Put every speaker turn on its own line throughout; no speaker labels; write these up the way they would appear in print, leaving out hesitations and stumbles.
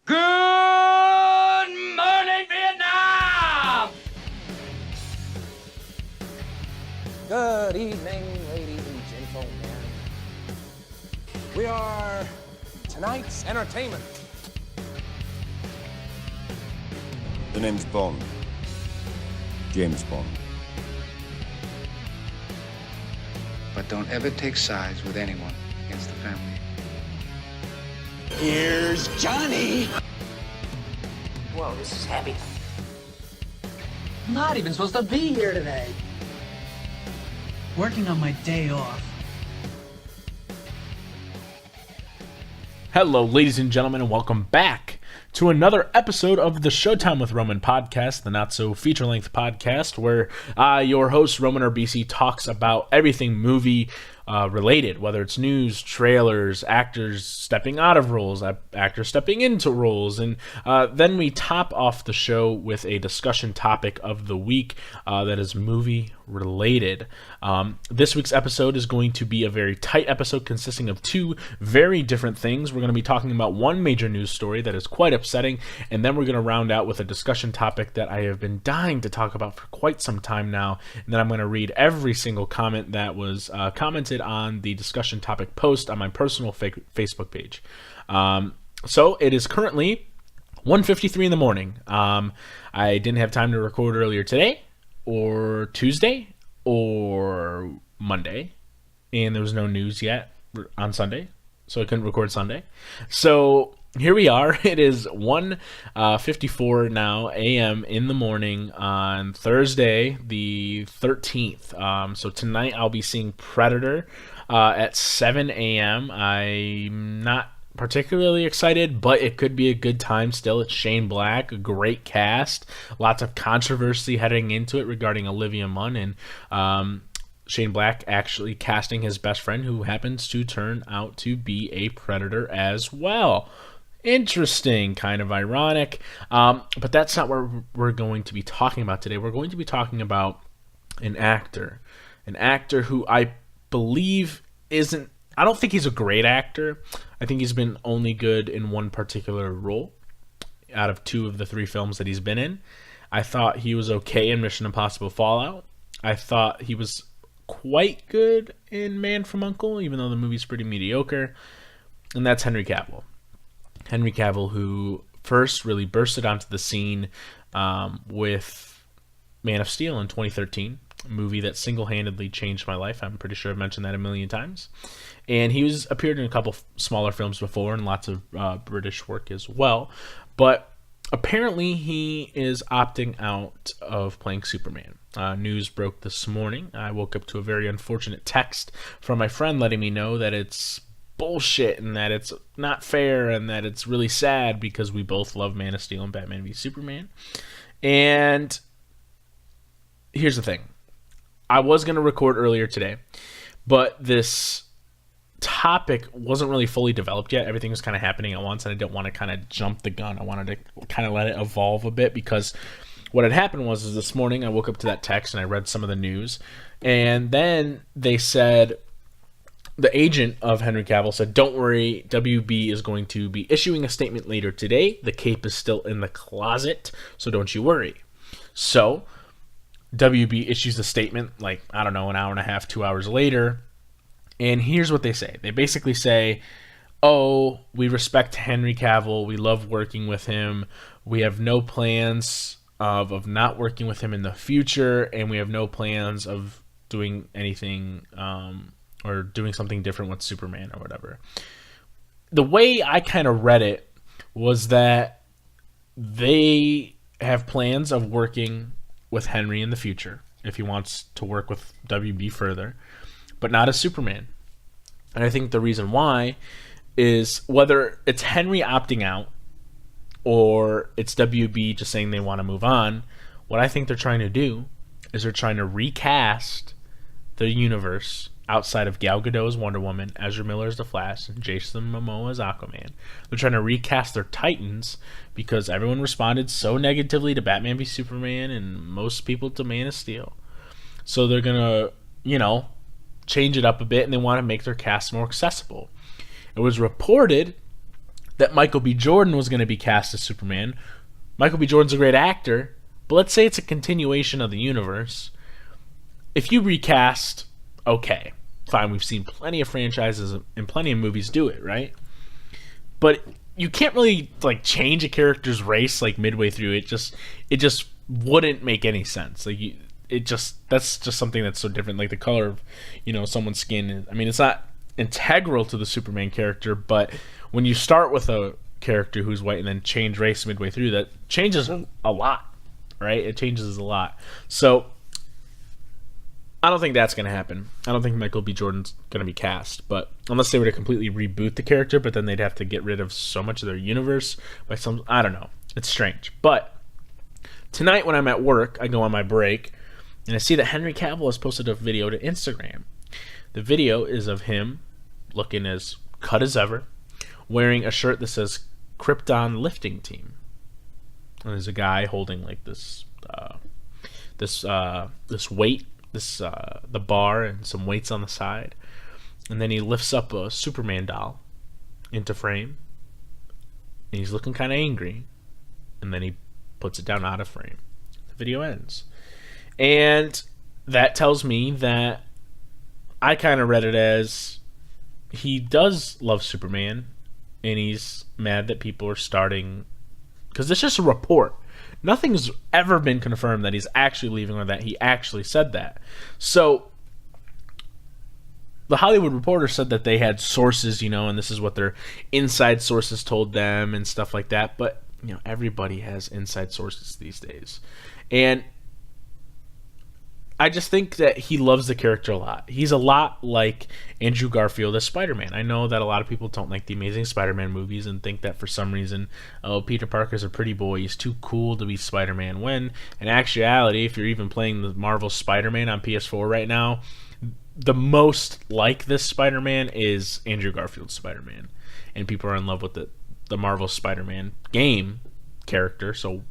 Good morning, Vietnam!
Good evening, ladies and gentlemen. We are tonight's entertainment.
The name's Bond. James Bond.
But don't ever take sides with anyone against the family.
Here's Johnny!
Whoa, this is heavy. I'm not even supposed to be here today.
Working on my day off.
Hello, ladies and gentlemen, and welcome back to another episode of the Showtime with Roman podcast, the not-so-feature-length podcast, where your host, Roman RBC, talks about everything movie related, whether it's news, trailers, actors stepping out of roles, actors stepping into roles, and then we top off the show with a discussion topic of the week that is movie related. This week's episode is going to be a very tight episode consisting of two very different things. We're going to be talking about one major news story that is quite upsetting, and then we're going to round out with a discussion topic that I have been dying to talk about for quite some time now, and then I'm going to read every single comment that was commented on the discussion topic post on my personal Facebook page. So it is currently 1:53 in the morning. I didn't have time to record earlier today, or Tuesday, or Monday, and there was no news yet on Sunday, so I couldn't record Sunday. So here we are. It is 1:54 now a.m. in the morning on Thursday, the 13th. So tonight I'll be seeing Predator at 7 a.m. I'm not particularly excited, but it could be a good time still. It's Shane Black, a great cast, lots of controversy heading into it regarding Olivia Munn, and Shane Black actually casting his best friend, who happens to turn out to be a Predator as well. Interesting, kind of ironic, but that's not what we're going to be talking about today. We're going to be talking about an actor who I believe isn't, I don't think he's a great actor. I think he's been only good in one particular role out of two of the three films that he's been in. I thought he was okay in Mission Impossible Fallout. I thought he was quite good in Man from U.N.C.L.E., even though the movie's pretty mediocre. And that's Henry Cavill. Henry Cavill, who first really bursted onto the scene with Man of Steel in 2013, a movie that single-handedly changed my life. I'm pretty sure I've mentioned that a million times. And he appeared in a couple smaller films before and lots of British work as well. But apparently he is opting out of playing Superman. News broke this morning. I woke up to a very unfortunate text from my friend letting me know that it's bullshit and that it's not fair and that it's really sad because we both love Man of Steel and Batman v Superman. And here's the thing. I was going to record earlier today, but this topic wasn't really fully developed yet. Everything was kind of happening at once, and I didn't want to kind of jump the gun. I wanted to kind of let it evolve a bit, because what had happened was this morning I woke up to that text and I read some of the news, and then they said, the agent of Henry Cavill said, don't worry, WB is going to be issuing a statement later today. The cape is still in the closet, so don't you worry. So WB issues a statement, like, I don't know, an hour and a half, 2 hours later. And here's what they say. They basically say, oh, we respect Henry Cavill. We love working with him. We have no plans of not working with him in the future. And we have no plans of doing anything or doing something different with Superman or whatever. The way I kind of read it was that they have plans of working with Henry in the future, if he wants to work with WB further, but not as Superman. And I think the reason why is whether it's Henry opting out or it's WB just saying they want to move on, what I think they're trying to do is they're trying to recast the universe outside of Gal Gadot as Wonder Woman, Ezra Miller as The Flash, and Jason Momoa as Aquaman. They're trying to recast their Titans because everyone responded so negatively to Batman v Superman and most people to Man of Steel. So they're going to, change it up a bit, and they want to make their cast more accessible. It was reported that Michael B. Jordan was going to be cast as Superman. Michael B. Jordan's a great actor, but let's say it's a continuation of the universe. If you recast, okay, fine, we've seen plenty of franchises and plenty of movies do it, right? But you can't really like change a character's race like midway through. It just wouldn't make any sense. Like that's just something that's so different. Like the color of, someone's skin. I mean, it's not integral to the Superman character, but when you start with a character who's white and then change race midway through, that changes a lot, right? It changes a lot. So I don't think that's going to happen. I don't think Michael B. Jordan's going to be cast, but unless they were to completely reboot the character, but then they'd have to get rid of so much of their universe by I don't know. It's strange. But tonight when I'm at work, I go on my break, and I see that Henry Cavill has posted a video to Instagram. The video is of him looking as cut as ever, wearing a shirt that says Krypton Lifting Team. And there's a guy holding like this weight, the bar and some weights on the side. And then he lifts up a Superman doll into frame. And he's looking kind of angry. And then he puts it down out of frame. The video ends. And that tells me that I kind of read it as he does love Superman, and he's mad that people are starting, because it's just a report. Nothing's ever been confirmed that he's actually leaving or that he actually said that. So the Hollywood Reporter said that they had sources, and this is what their inside sources told them and stuff like that. But everybody has inside sources these days, and I just think that he loves the character a lot. He's a lot like Andrew Garfield as Spider-Man. I know that a lot of people don't like the Amazing Spider-Man movies and think that for some reason, Peter Parker's a pretty boy. He's too cool to be Spider-Man. When, in actuality, if you're even playing the Marvel Spider-Man on PS4 right now, the most like this Spider-Man is Andrew Garfield's Spider-Man. And people are in love with the Marvel Spider-Man game character. So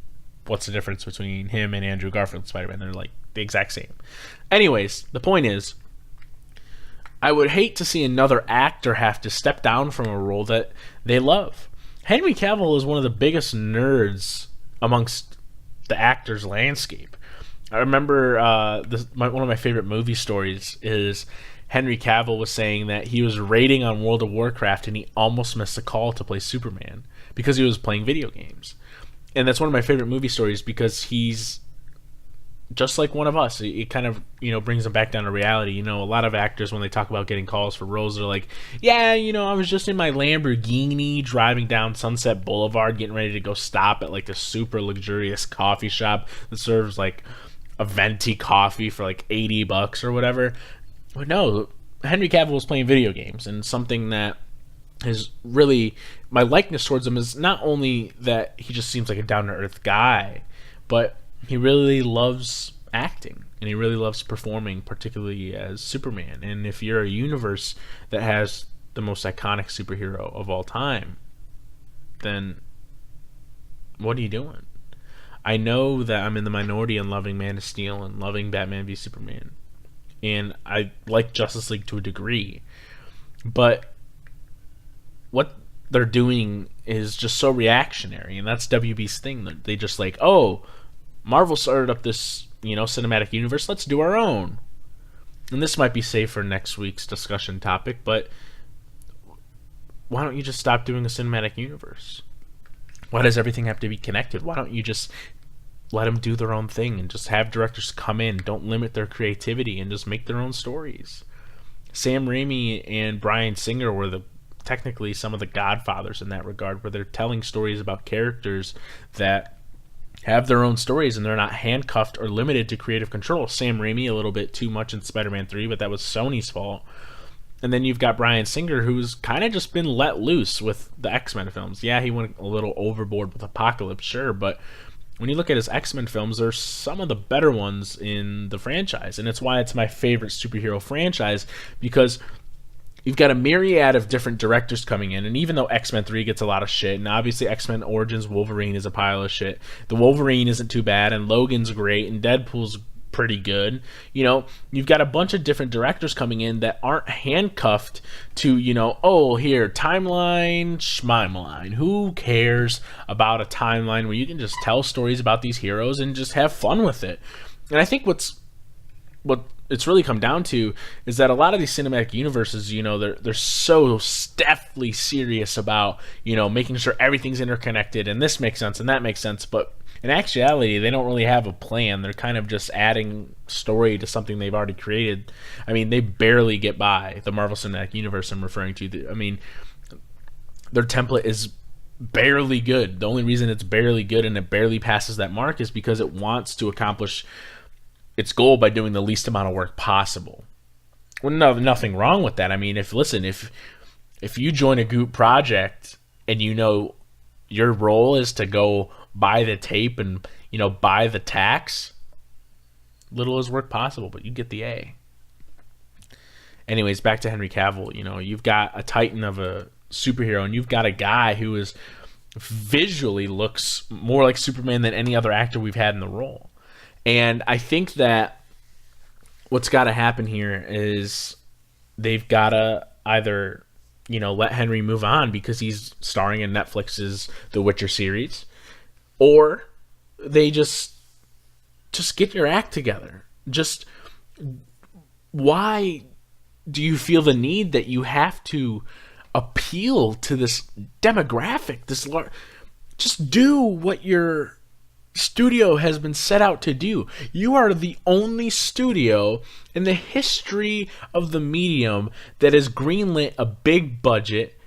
what's the difference between him and Andrew Garfield's Spider-Man? They're like the exact same. Anyways, the point is, I would hate to see another actor have to step down from a role that they love. Henry Cavill is one of the biggest nerds amongst the actors landscape. I remember one of my favorite movie stories is Henry Cavill was saying that he was raiding on World of Warcraft and he almost missed a call to play Superman because he was playing video games. And that's one of my favorite movie stories because he's just like one of us. It kind of, brings them back down to reality. A lot of actors, when they talk about getting calls for roles, they're like, yeah, I was just in my Lamborghini driving down Sunset Boulevard getting ready to go stop at like this super luxurious coffee shop that serves like a venti coffee for like $80 or whatever. But no, Henry Cavill was playing video games, and something that is really my likeness towards him is not only that he just seems like a down-to-earth guy, but he really loves acting and he really loves performing, particularly as Superman. And if you're a universe that has the most iconic superhero of all time, then what are you doing? I know that I'm in the minority in loving Man of Steel and loving Batman v Superman, and I like Justice League to a degree, but what they're doing is just so reactionary, and that's WB's thing. That they just like, oh, Marvel started up this, cinematic universe, let's do our own. And this might be safe for next week's discussion topic, but why don't you just stop doing a cinematic universe? Why does everything have to be connected? Why don't you just let them do their own thing and just have directors come in, don't limit their creativity, and just make their own stories? Sam Raimi and Bryan Singer were technically some of the godfathers in that regard, where they're telling stories about characters that have their own stories and they're not handcuffed or limited to creative control. Sam Raimi a little bit too much in Spider-Man 3, but that was Sony's fault. And then you've got Bryan Singer, who's kind of just been let loose with the X-Men films. Yeah, he went a little overboard with Apocalypse, sure, but when you look at his X-Men films, they're some of the better ones in the franchise. And it's why it's my favorite superhero franchise, because you've got a myriad of different directors coming in, and even though X-Men 3 gets a lot of shit, and obviously X-Men Origins Wolverine is a pile of shit, the Wolverine isn't too bad, and Logan's great, and Deadpool's pretty good. You know, you've got a bunch of different directors coming in that aren't handcuffed to, you know, oh, here, timeline, schmimeline. Who cares about a timeline where you can just tell stories about these heroes and just have fun with it? And I think what it's really come down to is that a lot of these cinematic universes, you know, they're so deathly serious about, you know, making sure everything's interconnected and this makes sense and that makes sense, but in actuality, they don't really have a plan. They're kind of just adding story to something they've already created. I mean, they barely get by. The Marvel Cinematic Universe I'm referring to. I mean, their template is barely good. The only reason it's barely good and it barely passes that mark is because it wants to accomplish its goal by doing the least amount of work possible. Well, no, nothing wrong with that. I mean, if you join a group project and you know your role is to go buy the tape and, you know, buy the tax, little is work possible, but you get the A. Anyways, back to Henry Cavill. You know, you've got a titan of a superhero, and you've got a guy who is visually looks more like Superman than any other actor we've had in the role. And I think that what's got to happen here is they've got to either, you know, let Henry move on because he's starring in Netflix's The Witcher series, or they just get your act together. Just why do you feel the need that you have to appeal to this demographic? Just do what your studio has been set out to do. You are the only studio in the history of the medium that has greenlit a big budget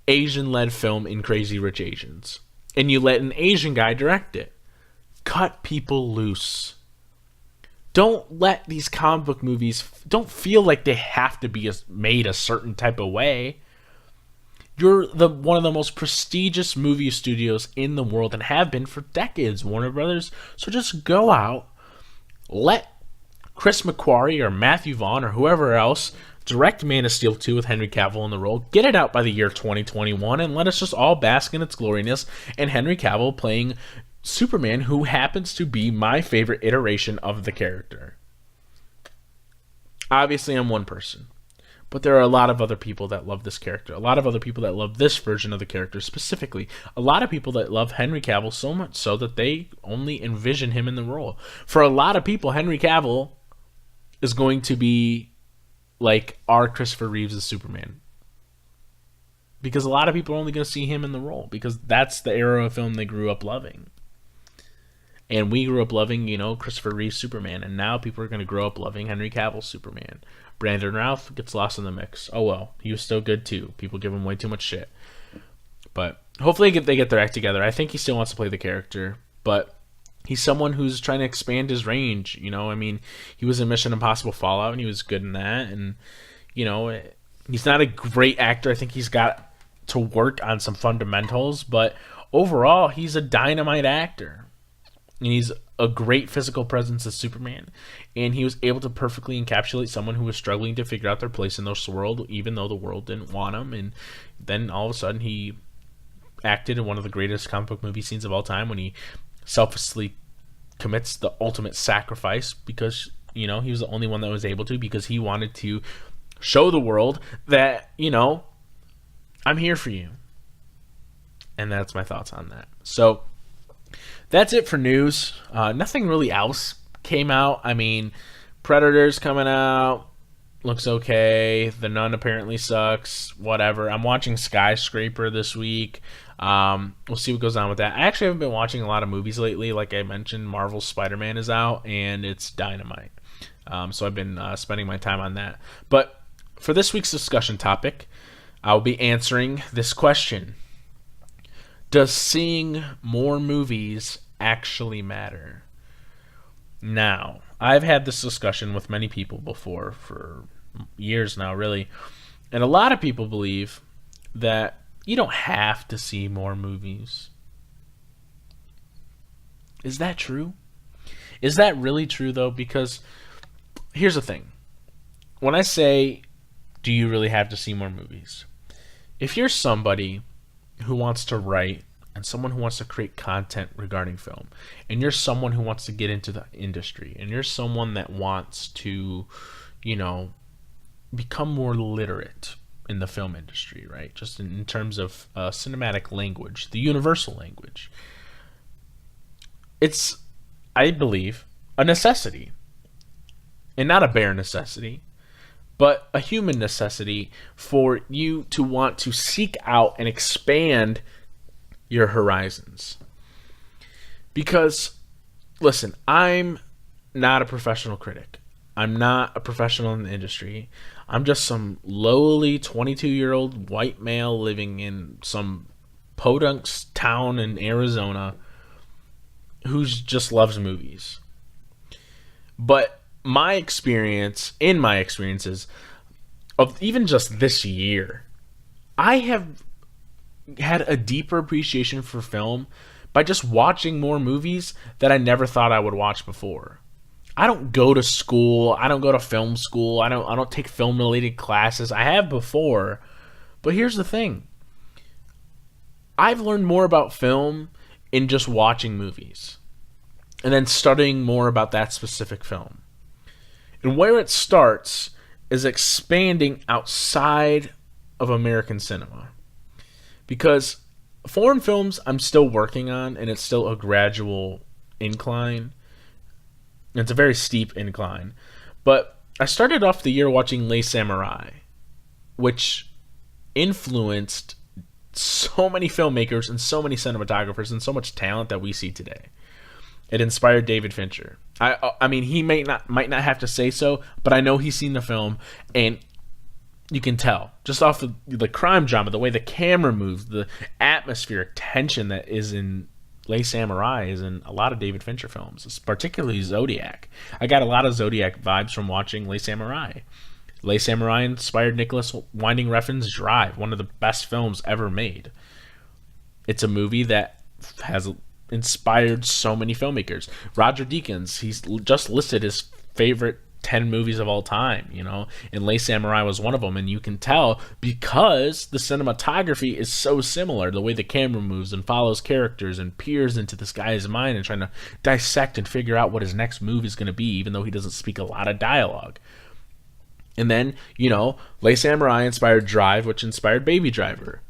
Asian-led film in Crazy Rich Asians. And you let an Asian guy direct it. Cut people loose. Don't let these comic book movies, don't feel like they have to be made a certain type of way. You're one of the most prestigious movie studios in the world and have been for decades, Warner Brothers. So just go out, let Chris McQuarrie or Matthew Vaughn or whoever else direct Man of Steel 2 with Henry Cavill in the role. Get it out by the year 2021 and let us just all bask in its gloriness and Henry Cavill playing Superman, who happens to be my favorite iteration of the character. Obviously, I'm one person, but there are a lot of other people that love this character. A lot of other people that love this version of the character specifically. A lot of people that love Henry Cavill so much so that they only envision him in the role. For a lot of people, Henry Cavill is going to be like our Christopher Reeves' Superman. Because a lot of people are only going to see him in the role. Because that's the era of film they grew up loving. And we grew up loving, you know, Christopher Reeve's Superman. And now people are going to grow up loving Henry Cavill's Superman. Brandon Routh gets lost in the mix. Oh well, he was still good too. People give him way too much shit. But hopefully they get their act together. I think he still wants to play the character. But he's someone who's trying to expand his range. You know, I mean, he was in Mission Impossible Fallout, and he was good in that. And, you know, he's not a great actor. I think he's got to work on some fundamentals. But overall, he's a dynamite actor. And he's a great physical presence as Superman. And he was able to perfectly encapsulate someone who was struggling to figure out their place in this world, even though the world didn't want him. And then all of a sudden, he acted in one of the greatest comic book movie scenes of all time when he selflessly commits the ultimate sacrifice because, you know, he was the only one that was able to, because he wanted to show the world that, you know, I'm here for you. And that's my thoughts on that. So that's it for news. Nothing really else came out. I mean, Predator's coming out. Looks okay. The Nun apparently sucks. Whatever. I'm watching Skyscraper this week. We'll see what goes on with that. I actually haven't been watching a lot of movies lately. Like I mentioned, Marvel's Spider-Man is out, and it's dynamite. So I've been spending my time on that. But for this week's discussion topic, I'll be answering this question. Does seeing more movies actually matter? Now, I've had this discussion with many people before for years now, really. And a lot of people believe that you don't have to see more movies. Is that true? Is that really true, though? Because here's the thing. When I say, do you really have to see more movies? If you're somebody who wants to write and someone who wants to create content regarding film, and you're someone who wants to get into the industry, and you're someone that wants to, become more literate in the film industry, right? Just in terms of cinematic language, the universal language. It's, I believe, a necessity. And not a bare necessity, but a human necessity for you to want to seek out and expand your horizons. Because, listen, I'm not a professional critic. I'm not a professional in the industry. I'm just some lowly 22-year-old white male living in some podunk town in Arizona who just loves movies. But in my experiences of even just this year, I have had a deeper appreciation for film by just watching more movies that I never thought I would watch before. I don't go to school. I don't go to film school. I don't take film related classes. I have before, but here's the thing. I've learned more about film in just watching movies and then studying more about that specific film. And where it starts is expanding outside of American cinema. Because foreign films I'm still working on, and it's still a gradual incline. It's a very steep incline. But I started off the year watching Les Samurai, which influenced so many filmmakers and so many cinematographers and so much talent that we see today. It inspired David Fincher. I mean, he might not have to say so, but I know he's seen the film, and you can tell just off the crime drama, the way the camera moves, the atmospheric tension that is in Les Samurai is in a lot of David Fincher films, particularly Zodiac. I got a lot of Zodiac vibes from watching Les Samurai. Les Samurai inspired Nicholas Winding Refn's Drive, one of the best films ever made. It's a movie that has inspired so many filmmakers. Roger Deakins, he's just listed his favorite 10 movies of all time, and Les Samurai was one of them. And you can tell because the cinematography is so similar, the way the camera moves and follows characters and peers into this guy's mind and trying to dissect and figure out what his next move is going to be, even though he doesn't speak a lot of dialogue. And then, Les Samurai inspired Drive, which inspired Baby Driver.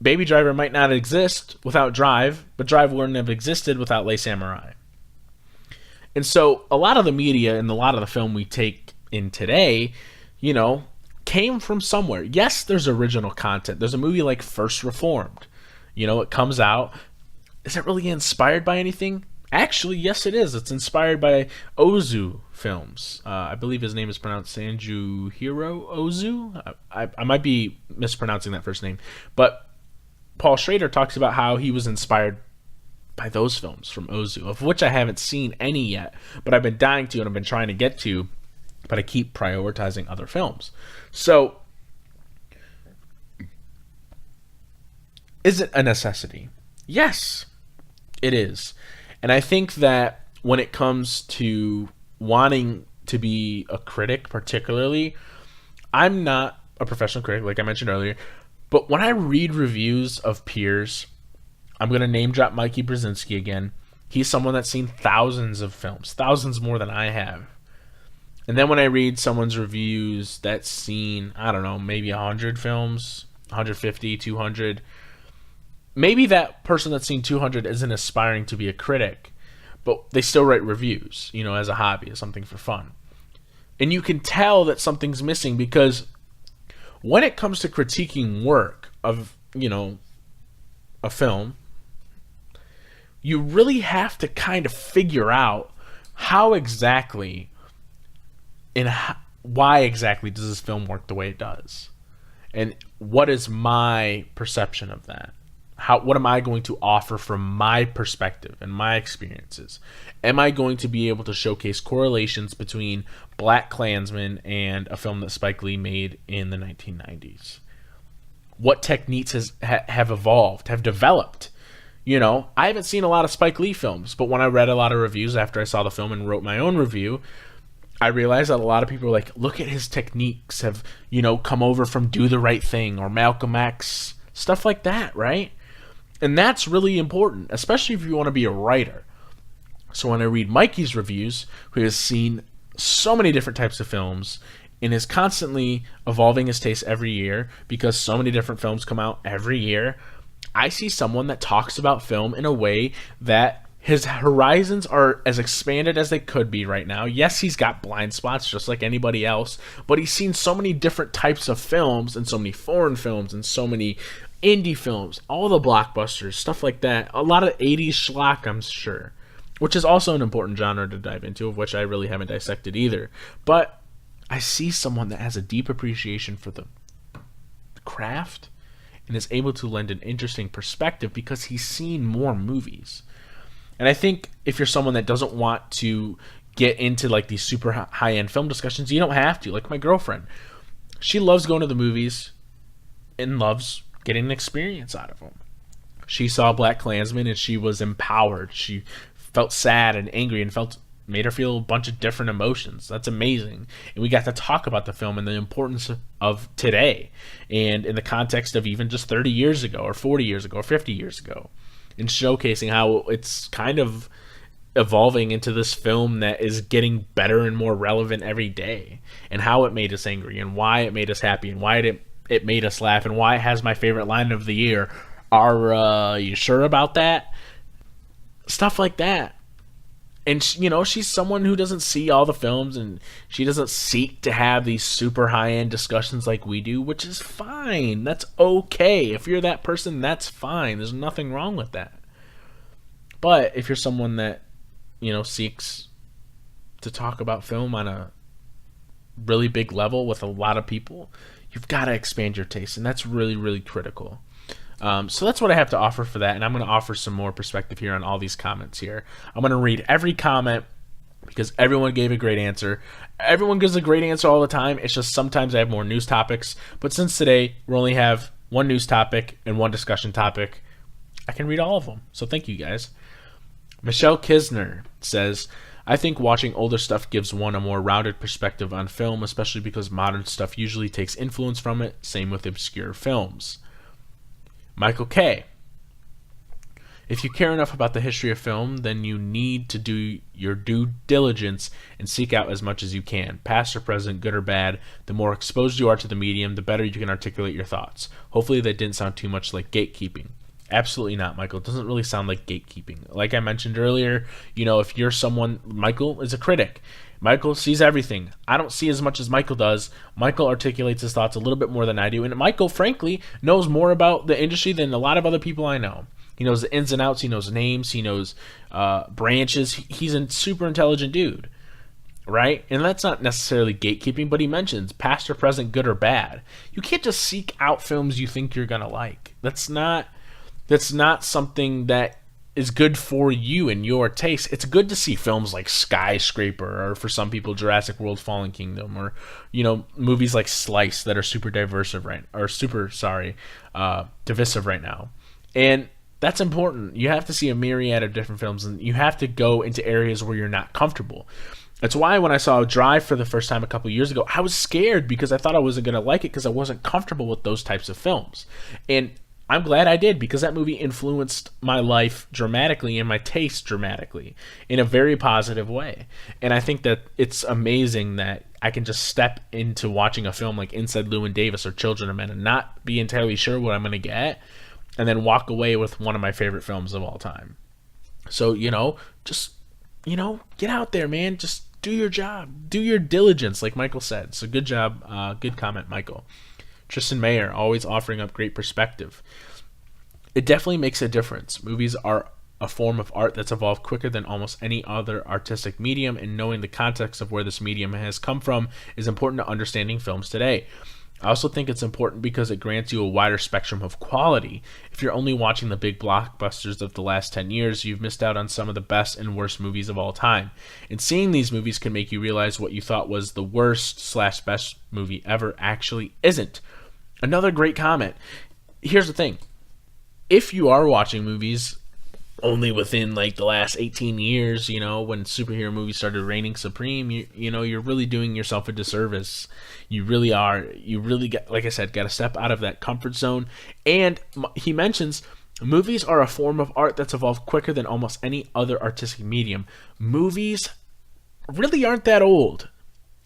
Baby Driver might not exist without Drive, but Drive wouldn't have existed without Les Samurai. And so a lot of the media and a lot of the film we take in today, came from somewhere. Yes, there's original content. There's a movie like First Reformed. It comes out. Is it really inspired by anything? Actually, yes, it is. It's inspired by Ozu films. I believe his name is pronounced Sanjuhiro Ozu. I might be mispronouncing that first name. But Paul Schrader talks about how he was inspired by those films from Ozu, of which I haven't seen any yet, but I've been dying to and I've been trying to get to, but I keep prioritizing other films. So, is it a necessity? Yes, it is. And I think that when it comes to wanting to be a critic particularly, I'm not a professional critic, like I mentioned earlier, but when I read reviews of peers, I'm going to name drop Mikey Brzezinski again. He's someone that's seen thousands of films, thousands more than I have. And then when I read someone's reviews that's seen, I don't know, maybe 100 films, 150, 200, maybe that person that's seen 200 isn't aspiring to be a critic, but they still write reviews, as a hobby, as something for fun. And you can tell that something's missing because when it comes to critiquing work of, a film, you really have to kind of figure out how exactly and why exactly does this film work the way it does? And what is my perception of that? What am I going to offer from my perspective and my experiences? Am I going to be able to showcase correlations between Black Klansman and a film that Spike Lee made in the 1990s? What techniques have evolved, have developed? I haven't seen a lot of Spike Lee films, but when I read a lot of reviews after I saw the film and wrote my own review, I realized that a lot of people were like, look at his techniques have, come over from Do the Right Thing or Malcolm X, stuff like that, right? And that's really important, especially if you want to be a writer. So when I read Mikey's reviews, who has seen so many different types of films and is constantly evolving his taste every year because so many different films come out every year, I see someone that talks about film in a way that his horizons are as expanded as they could be right now. Yes, he's got blind spots just like anybody else, but he's seen so many different types of films and so many foreign films and so many indie films, all the blockbusters, stuff like that. A lot of 80s schlock, I'm sure, which is also an important genre to dive into, of which I really haven't dissected either. But I see someone that has a deep appreciation for the craft and is able to lend an interesting perspective because he's seen more movies. And I think if you're someone that doesn't want to get into like these super high-end film discussions, you don't have to. Like my girlfriend, she loves going to the movies and loves getting an experience out of them. She saw BlacKkKlansman and she was empowered. She felt sad and angry and made her feel a bunch of different emotions. That's amazing. And we got to talk about the film and the importance of today and in the context of even just 30 years ago or 40 years ago or 50 years ago, and showcasing how it's kind of evolving into this film that is getting better and more relevant every day, and how it made us angry and why it made us happy and why it made us laugh and why it has my favorite line of the year. Are you sure about that? Stuff like that. And, you know, she's someone who doesn't see all the films and she doesn't seek to have these super high-end discussions like we do, which is fine. That's okay. If you're that person, that's fine. There's nothing wrong with that. But if you're someone that, you know, seeks to talk about film on a really big level with a lot of people, you've got to expand your taste, and that's really, really critical. So that's what I have to offer for that, and I'm going to offer some more perspective here on all these comments here. I'm going to read every comment because everyone gave a great answer. Everyone gives a great answer all the time. It's just sometimes I have more news topics, but since today we only have one news topic and one discussion topic, I can read all of them. So thank you guys. Michelle Kisner says, I think watching older stuff gives one a more rounded perspective on film, especially because modern stuff usually takes influence from it. Same with obscure films. Michael K. If you care enough about the history of film, then you need to do your due diligence and seek out as much as you can, past or present, good or bad. The more exposed you are to the medium, the better you can articulate your thoughts. Hopefully that didn't sound too much like gatekeeping. Absolutely not, Michael. It doesn't really sound like gatekeeping. Like I mentioned earlier, you know, if you're someone, Michael is a critic. Michael sees everything. I don't see as much as Michael does. Michael articulates his thoughts a little bit more than I do. And Michael, frankly, knows more about the industry than a lot of other people I know. He knows the ins and outs. He knows names. He knows branches. He's a super intelligent dude, right? And that's not necessarily gatekeeping, but he mentions past or present, good or bad. You can't just seek out films you think you're going to like. That's not something that is good for you and your taste. It's good to see films like Skyscraper, or for some people Jurassic World Fallen Kingdom, or, you know, movies like Slice that are super divisive right now. And that's important. You have to see a myriad of different films, and you have to go into areas where you're not comfortable. That's why when I saw Drive for the first time a couple years ago, I was scared because I thought I wasn't going to like it because I wasn't comfortable with those types of films. And I'm glad I did, because that movie influenced my life dramatically and my taste dramatically in a very positive way. And I think that it's amazing that I can just step into watching a film like Inside Llewyn Davis or Children of Men and not be entirely sure what I'm going to get, and then walk away with one of my favorite films of all time. So, you know, just, you know, get out there, man. Just do your job. Do your diligence, like Michael said. So good job. Good comment, Michael. Tristan Mayer, always offering up great perspective. It definitely makes a difference. Movies are a form of art that's evolved quicker than almost any other artistic medium, and knowing the context of where this medium has come from is important to understanding films today. I also think it's important because it grants you a wider spectrum of quality. If you're only watching the big blockbusters of the last 10 years, you've missed out on some of the best and worst movies of all time. And seeing these movies can make you realize what you thought was the worst/best movie ever actually isn't. Another great comment. Here's the thing. If you are watching movies only within like the last 18 years, you know, when superhero movies started reigning supreme, you know, you're really doing yourself a disservice. You really are. You really got, like I said, got to step out of that comfort zone. And he mentions Movies are a form of art that's evolved quicker than almost any other artistic medium. Movies really aren't that old,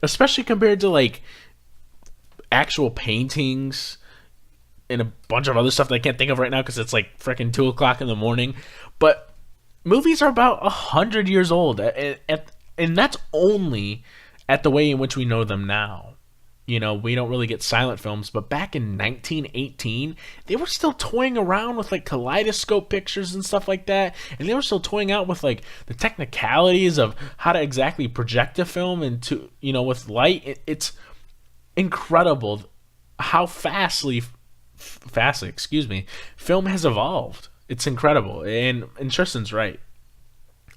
especially compared to like actual paintings and a bunch of other stuff that I can't think of right now because it's like freaking 2 o'clock in the morning. But movies are about 100 years old, and that's only at the way in which we know them now. You know, we don't really get silent films, but back in 1918, they were still toying around with like kaleidoscope pictures and stuff like that, and they were still toying out with like the technicalities of how to exactly project a film into, you know, with light. It's incredible how fastly, film has evolved. It's incredible, and Tristan's right.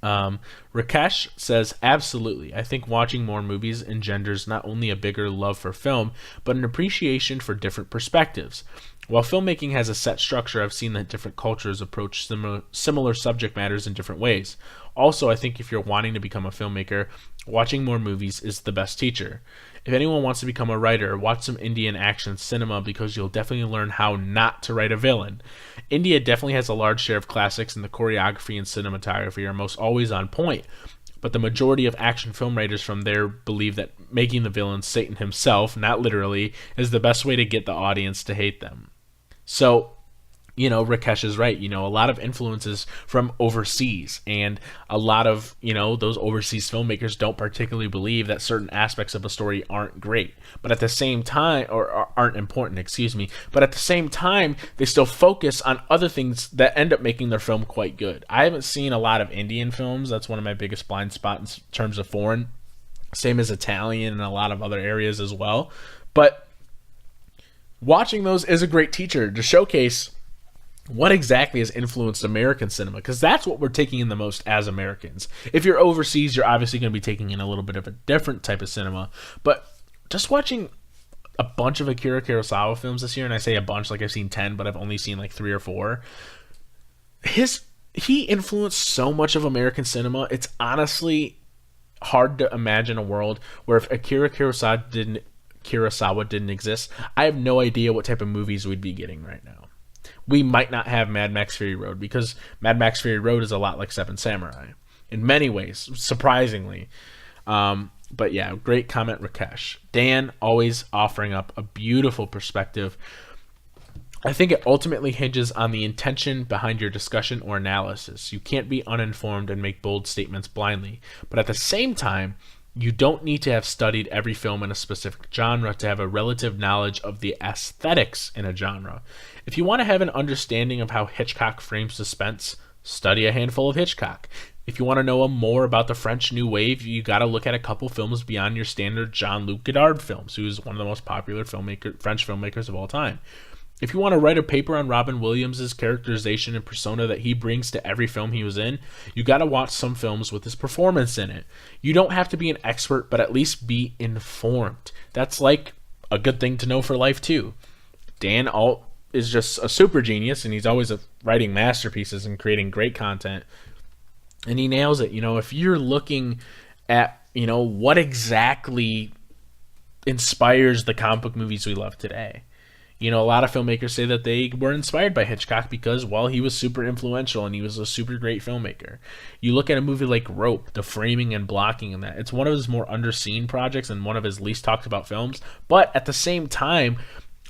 Rakesh says, absolutely. I think watching more movies engenders not only a bigger love for film, but an appreciation for different perspectives. While filmmaking has a set structure, I've seen that different cultures approach similar subject matters in different ways. Also, I think if you're wanting to become a filmmaker, watching more movies is the best teacher. If anyone wants to become a writer, watch some Indian action cinema because you'll definitely learn how not to write a villain. India definitely has a large share of classics, and the choreography and cinematography are most always on point. But the majority of action film writers from there believe that making the villain Satan himself, not literally, is the best way to get the audience to hate them. So, you know, Rakesh is right. You know, a lot of influences from overseas, and a lot of, you know, those overseas filmmakers don't particularly believe that certain aspects of a story aren't great, but at the same time, or aren't important, excuse me, but at the same time, they still focus on other things that end up making their film quite good. I haven't seen a lot of Indian films. That's one of my biggest blind spots in terms of foreign. Same as Italian and a lot of other areas as well. But watching those is a great teacher to showcase what exactly has influenced American cinema, because that's what we're taking in the most as Americans. If you're overseas, you're obviously going to be taking in a little bit of a different type of cinema. But just watching a bunch of Akira Kurosawa films this year, and I say a bunch like I've seen 10, but I've only seen like 3 or 4. He influenced so much of American cinema. It's honestly hard to imagine a world where if Akira Kurosawa didn't exist, I have no idea what type of movies we'd be getting right now. We might not have Mad Max Fury Road, because Mad Max Fury Road is a lot like Seven Samurai in many ways, surprisingly. But yeah, great comment, Rakesh. Dan always offering up a beautiful perspective. I think it ultimately hinges on the intention behind your discussion or analysis. You can't be uninformed and make bold statements blindly, but at the same time, you don't need to have studied every film in a specific genre to have a relative knowledge of the aesthetics in a genre. If you want to have an understanding of how Hitchcock frames suspense, study a handful of Hitchcock. If you want to know more about the French New Wave, you got to look at a couple films beyond your standard Jean-Luc Godard films, who's one of the most popular French filmmakers of all time. If you want to write a paper on Robin Williams' characterization and persona that he brings to every film he was in, you got to watch some films with his performance in it. You don't have to be an expert, but at least be informed. That's like a good thing to know for life too. Dan Alt is just a super genius, and he's always writing masterpieces and creating great content, and he nails it. You know, if you're looking at, you know, what exactly inspires the comic book movies we love today. You know, a lot of filmmakers say that they were inspired by Hitchcock because, well, he was super influential and he was a super great filmmaker. You look at a movie like Rope, the framing and blocking in that. It's one of his more underseen projects and one of his least talked about films. But at the same time,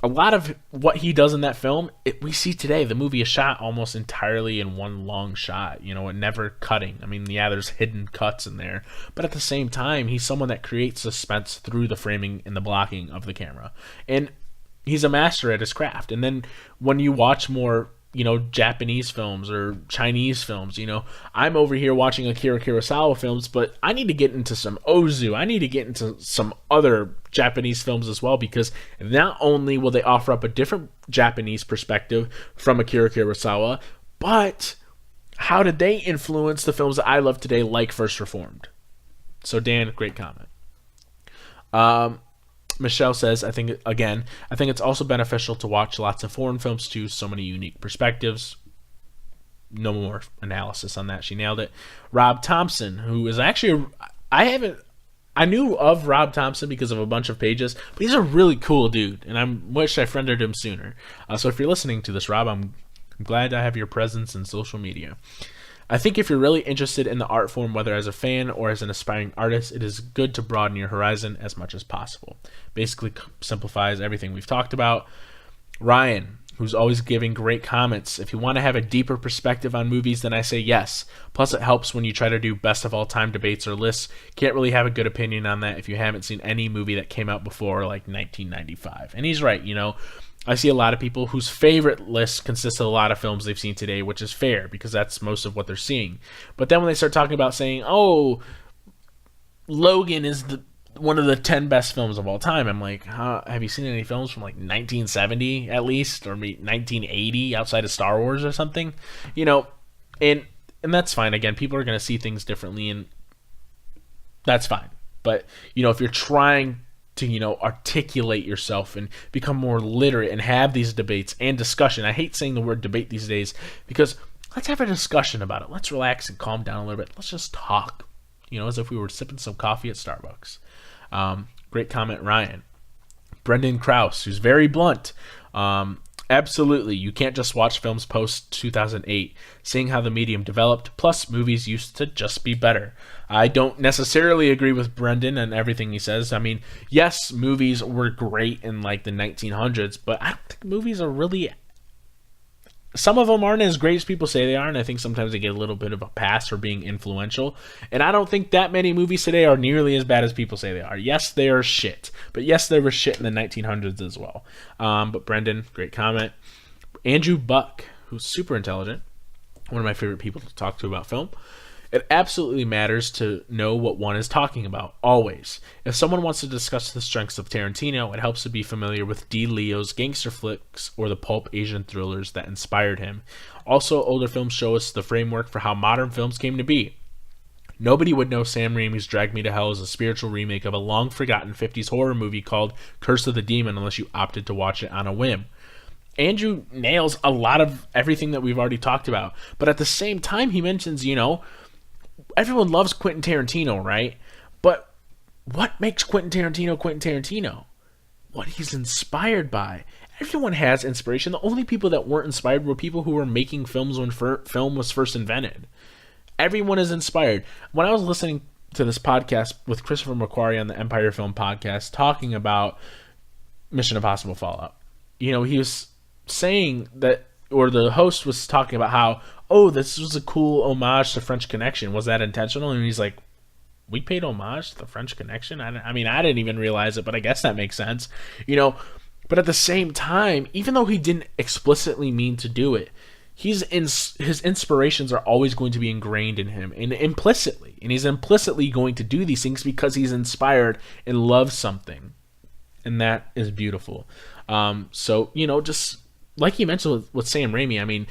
a lot of what he does in that film, we see today. The movie is shot almost entirely in one long shot, you know, and never cutting. I mean, yeah, there's hidden cuts in there. But at the same time, he's someone that creates suspense through the framing and the blocking of the camera. And he's a master at his craft. And then when you watch more, you know, Japanese films or Chinese films, you know, I'm over here watching Akira Kurosawa films, but I need to get into some Ozu. I need to get into some other Japanese films as well, because not only will they offer up a different Japanese perspective from Akira Kurosawa, but how did they influence the films that I love today, like First Reformed? So Dan, great comment. Michelle says, I think it's also beneficial to watch lots of foreign films too. So many unique perspectives. No more analysis on that. She nailed it. Rob Thompson, who is actually, I knew of Rob Thompson because of a bunch of pages, but he's a really cool dude, and I wish I friended him sooner. So if you're listening to this, Rob, I'm I'm glad I have your presence in social media. I think if you're really interested in the art form, whether as a fan or as an aspiring artist, it is good to broaden your horizon as much as possible. Basically simplifies everything we've talked about. Ryan, who's always giving great comments. If you want to have a deeper perspective on movies, then I say yes. Plus, it helps when you try to do best of all time debates or lists. Can't really have a good opinion on that if you haven't seen any movie that came out before like 1995. And he's right, you know. I see a lot of people whose favorite list consists of a lot of films they've seen today, which is fair because that's most of what they're seeing. But then when they start talking about saying, oh, Logan is one of the 10 best films of all time, I'm like, have you seen any films from like 1970 at least, or 1980 outside of Star Wars or something? You know, and that's fine. Again, people are going to see things differently, and that's fine. But, you know, if you're trying to, you know, articulate yourself and become more literate and have these debates and discussion. I hate saying the word debate these days because let's have a discussion about it. Let's relax and calm down a little bit. Let's just talk, you know, as if we were sipping some coffee at Starbucks. Great comment, Ryan. Brendan Krause, who's very blunt. Absolutely, you can't just watch films post 2008, seeing how the medium developed, plus movies used to just be better. I don't necessarily agree with Brendan and everything he says. I mean, yes, movies were great in like the 1900s, but I don't think movies are really... Some of them aren't as great as people say they are, and I think sometimes they get a little bit of a pass for being influential. And I don't think that many movies today are nearly as bad as people say they are. Yes, they are shit. But yes, they were shit in the 1900s as well. But Brendan, great comment. Andrew Buck, who's super intelligent, one of my favorite people to talk to about film. It absolutely matters to know what one is talking about, always. If someone wants to discuss the strengths of Tarantino, it helps to be familiar with D. Leo's gangster flicks or the pulp Asian thrillers that inspired him. Also, older films show us the framework for how modern films came to be. Nobody would know Sam Raimi's Drag Me to Hell is a spiritual remake of a long-forgotten 50s horror movie called Curse of the Demon unless you opted to watch it on a whim. Andrew nails a lot of everything that we've already talked about, but at the same time, he mentions, you know, everyone loves Quentin Tarantino, right? But what makes Quentin Tarantino Quentin Tarantino? What he's inspired by. Everyone has inspiration. The only people that weren't inspired were people who were making films when film was first invented. Everyone is inspired. When I was listening to this podcast with Christopher McQuarrie on the Empire Film Podcast talking about Mission Impossible Fallout, you know, he was saying that, or the host was talking about how, oh, this was a cool homage to French Connection. Was that intentional? And he's like, we paid homage to the French Connection? I mean, I didn't even realize it, but I guess that makes sense. You know, but at the same time, even though he didn't explicitly mean to do it, his inspirations are always going to be ingrained in him and implicitly. And he's implicitly going to do these things because he's inspired and loves something. And that is beautiful. So, you know, just like you mentioned with Sam Raimi, I mean,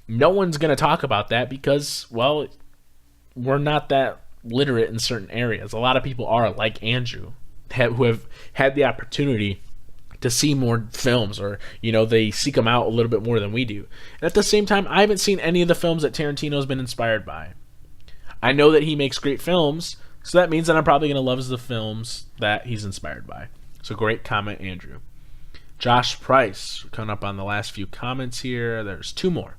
no one's going to talk about that because, well, we're not that literate in certain areas. A lot of people are, like Andrew, who have had the opportunity to see more films, or, you know, they seek them out a little bit more than we do. And at the same time, I haven't seen any of the films that Tarantino's been inspired by. I know that he makes great films, so that means that I'm probably going to love the films that he's inspired by. So great comment, Andrew. Josh Price, coming up on the last few comments here. There's two more.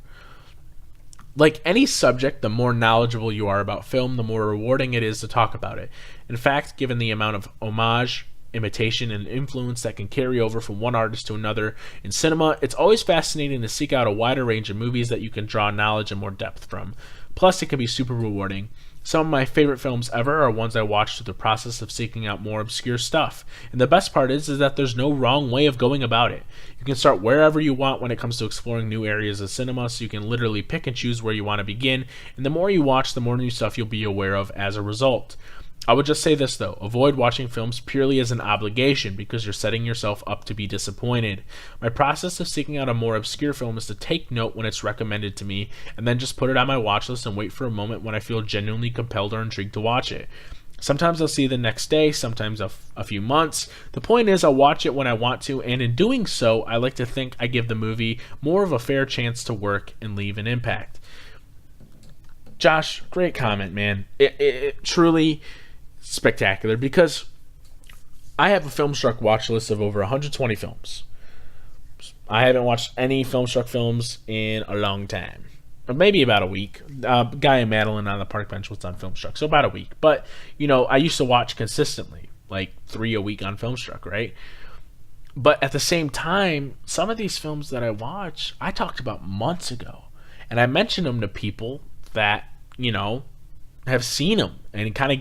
Like any subject, the more knowledgeable you are about film, the more rewarding it is to talk about it. In fact, given the amount of homage, imitation, and influence that can carry over from one artist to another in cinema, it's always fascinating to seek out a wider range of movies that you can draw knowledge and more depth from. Plus, it can be super rewarding. Some of my favorite films ever are ones I watched through the process of seeking out more obscure stuff. And the best part is that there's no wrong way of going about it. You can start wherever you want when it comes to exploring new areas of cinema, so you can literally pick and choose where you want to begin. And the more you watch, the more new stuff you'll be aware of as a result. I would just say this though, avoid watching films purely as an obligation because you're setting yourself up to be disappointed. My process of seeking out a more obscure film is to take note when it's recommended to me and then just put it on my watch list and wait for a moment when I feel genuinely compelled or intrigued to watch it. Sometimes I'll see it the next day, sometimes a few months. The point is I'll watch it when I want to, and in doing so, I like to think I give the movie more of a fair chance to work and leave an impact. Josh, great comment, man. It truly spectacular, because I have a Filmstruck watch list of over 120 films. films. I haven't watched any Filmstruck films in a long time. Or maybe about a week. Guy and Madeline on the park bench was on Filmstruck, so about a week. But, I used to watch consistently, like 3 a week on Filmstruck, right? But at the same time, some of these films that I watch, I talked about months ago. And I mentioned them to people that, have seen them and kind of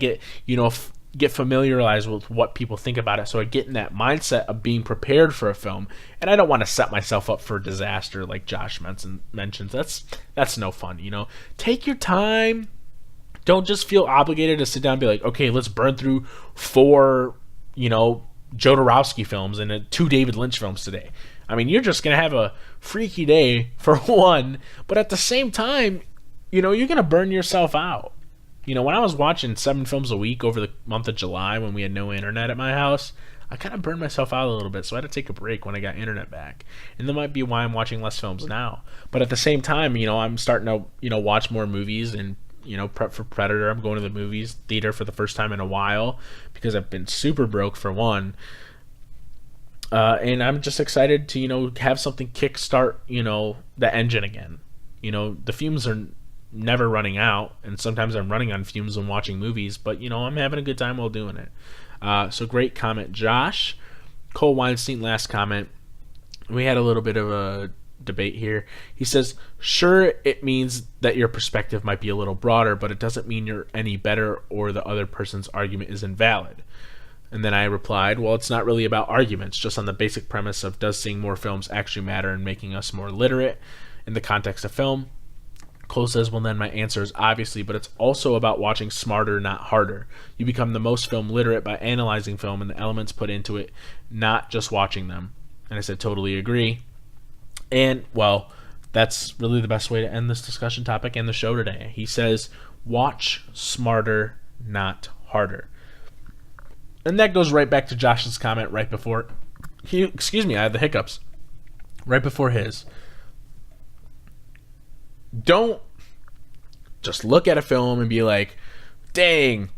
get familiarized with what people think about it. So I get in that mindset of being prepared for a film. And I don't want to set myself up for disaster like Josh mentions. That's no fun, Take your time. Don't just feel obligated to sit down and be like, okay, let's burn through 4, Jodorowsky films and 2 David Lynch films today. I mean, you're just going to have a freaky day for one, but at the same time, you're going to burn yourself out. When I was watching 7 films a week over the month of July when we had no internet at my house, I kind of burned myself out a little bit, so I had to take a break when I got internet back. And that might be why I'm watching less films now. But at the same time, I'm starting to, watch more movies and, prep for Predator. I'm going to the movies theater for the first time in a while because I've been super broke for one. And I'm just excited to, have something kickstart, the engine again. The fumes are never running out, and sometimes I'm running on fumes when watching movies, but I'm having a good time while doing it. So great comment, Josh. Cole Weinstein, last comment. We had a little bit of a debate here. He says, sure, it means that your perspective might be a little broader, but it doesn't mean you're any better or the other person's argument is invalid. And then I replied, well, it's not really about arguments, just on the basic premise of does seeing more films actually matter in making us more literate in the context of film? Cole says, well, then my answer is obviously, but it's also about watching smarter, not harder. You become the most film literate by analyzing film and the elements put into it, not just watching them. And I said, totally agree. And, well, that's really the best way to end this discussion topic and the show today. He says, watch smarter, not harder. And that goes right back to Josh's comment right before I had the hiccups. Right before his. Don't just look at a film and be like, dang,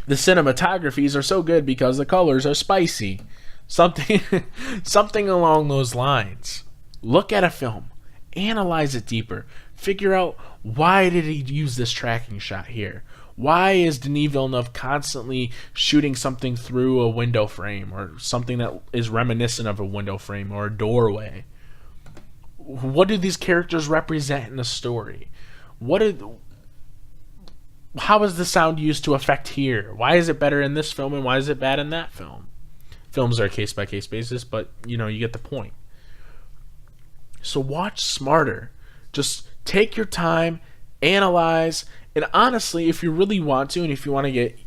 the cinematographies are so good because the colors are spicy. Something along those lines. Look at a film. Analyze it deeper. Figure out, why did he use this tracking shot here? Why is Denis Villeneuve constantly shooting something through a window frame or something that is reminiscent of a window frame or a doorway? What do these characters represent in the story? How is the sound used to affect here? Why is it better in this film and why is it bad in that film? Films are a case-by-case basis, but, you get the point. So watch smarter. Just take your time, analyze, and honestly, if you really want to and if you want to get,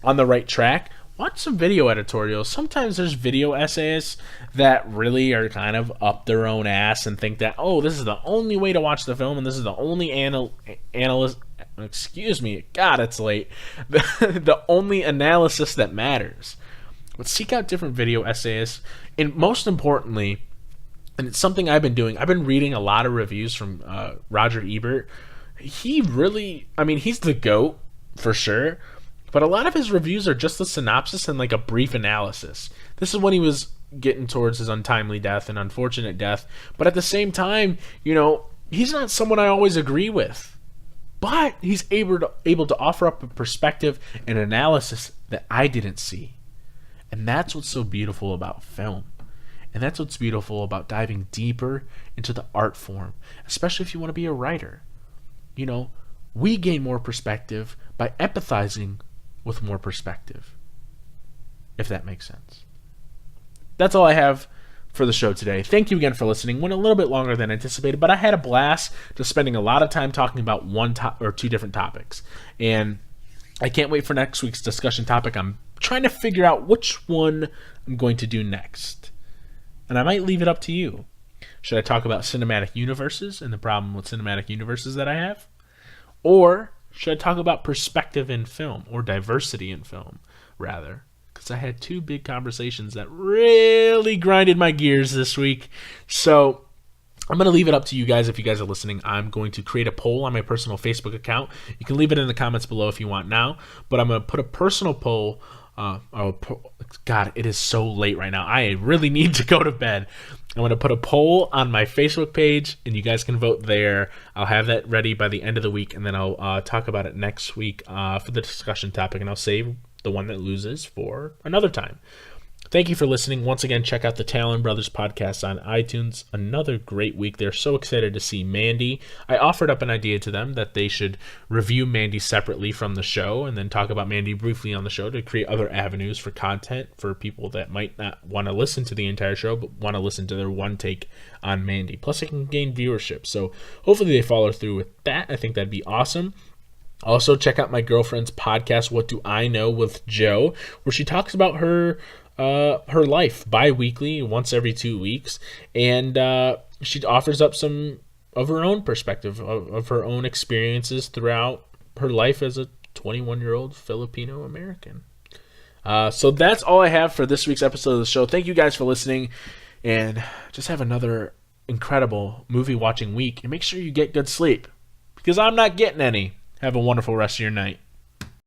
on the right track, watch some video editorials. Sometimes there's video essayists that really are kind of up their own ass and think that, oh, this is the only way to watch the film and this is the only analyst. Excuse me. God, it's late. The only analysis that matters. But seek out different video essayists. And most importantly, and it's something I've been doing, I've been reading a lot of reviews from Roger Ebert. He really, he's the GOAT for sure. But a lot of his reviews are just a synopsis and like a brief analysis. This is when he was getting towards his untimely death and unfortunate death. But at the same time, he's not someone I always agree with. But he's able to offer up a perspective and analysis that I didn't see. And that's what's so beautiful about film. And that's what's beautiful about diving deeper into the art form, especially if you want to be a writer. We gain more perspective by empathizing with more perspective, if that makes sense. That's all I have for the show today. Thank you again for listening. Went a little bit longer than anticipated, but I had a blast just spending a lot of time talking about one or two different topics. And I can't wait for next week's discussion topic. I'm trying to figure out which one I'm going to do next. And I might leave it up to you. Should I talk about cinematic universes and the problem with cinematic universes that I have? Or should I talk about perspective in film, or diversity in film, rather? Because I had 2 big conversations that really grinded my gears this week. So I'm going to leave it up to you guys if you guys are listening. I'm going to create a poll on my personal Facebook account. You can leave it in the comments below if you want now. But I'm going to put a personal poll God, it is so late right now. I really need to go to bed. I'm going to put a poll on my Facebook page, and you guys can vote there. I'll have that ready by the end of the week, and then I'll talk about it next week for the discussion topic, and I'll save the one that loses for another time. Thank you for listening. Once again, check out the Talon Brothers podcast on iTunes. Another great week. They're so excited to see Mandy. I offered up an idea to them that they should review Mandy separately from the show and then talk about Mandy briefly on the show to create other avenues for content for people that might not want to listen to the entire show but want to listen to their one take on Mandy. Plus, it can gain viewership. So hopefully they follow through with that. I think that'd be awesome. Also, check out my girlfriend's podcast, What Do I Know with Joe, where she talks about her life bi-weekly, once every 2 weeks, and she offers up some of her own perspective of her own experiences throughout her life as a 21-year-old Filipino American. So that's all I have for this week's episode of the show. Thank you guys for listening, and just have another incredible movie watching week, and make sure you get good sleep, because I'm not getting any. Have a wonderful rest of your night.